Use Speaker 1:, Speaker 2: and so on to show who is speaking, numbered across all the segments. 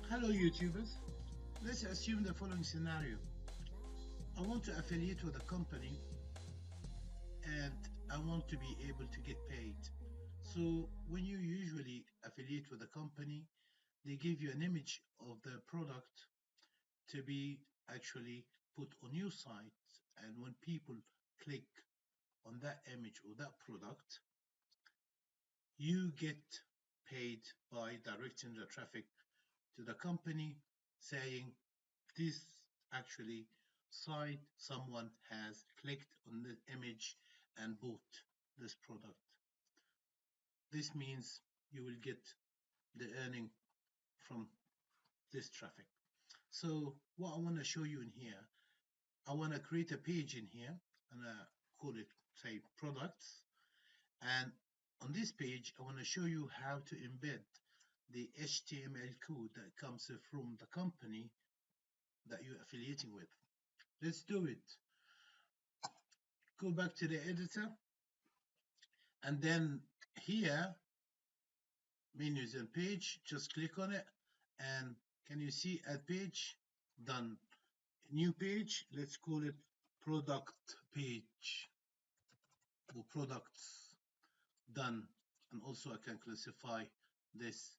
Speaker 1: Hello YouTubers. Let's assume the following scenario. I want to affiliate with a company and I want to be able to get paid. So when you usually affiliate with a company, they give you an image of the product to be actually put on your site, and when people click on that image or that product, you get paid by directing the traffic to the company saying this actually site someone has clicked on the image and bought this product. This means you will get the earning from this traffic. So what I want to show you in here, I want to create a page in here and call it, say, products. And on this page, I want to show you how to embed the HTML code that comes from the company that you're affiliating with. Let's do it. Go back to the editor, and then here, menus and page, just click on it, and can you see add page? Done. New page, let's call it product page or products. Done. And also I can classify this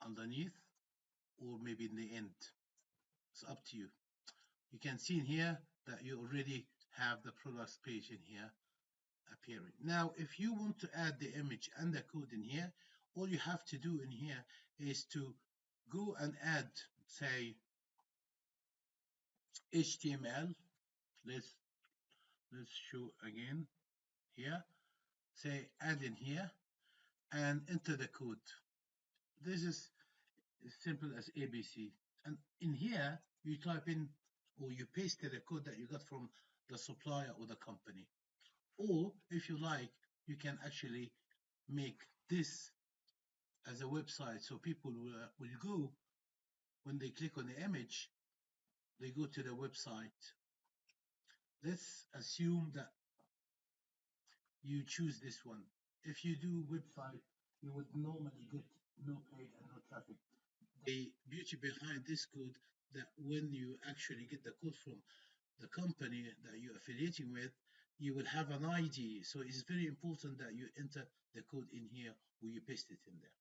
Speaker 1: underneath or maybe in the end. It's up to you. You can see in here that you already have the products page in here appearing. Now, if you want to add the image and the code in here, all you have to do in here is to go and add, say, HTML. Let's show again here. Say add in here and enter the code. This is as simple as ABC. And in here, you type in or you paste the code that you got from the supplier or the company. Or if you like, you can actually make this as a website so people will go when they click on the image, they go to the website. Let's assume that you choose this one. If you do website, you would normally get no paid and no traffic. The beauty behind this code that when you actually get the code from the company that you're affiliating with, you will have an ID. So it's very important that you enter the code in here or you paste it in there.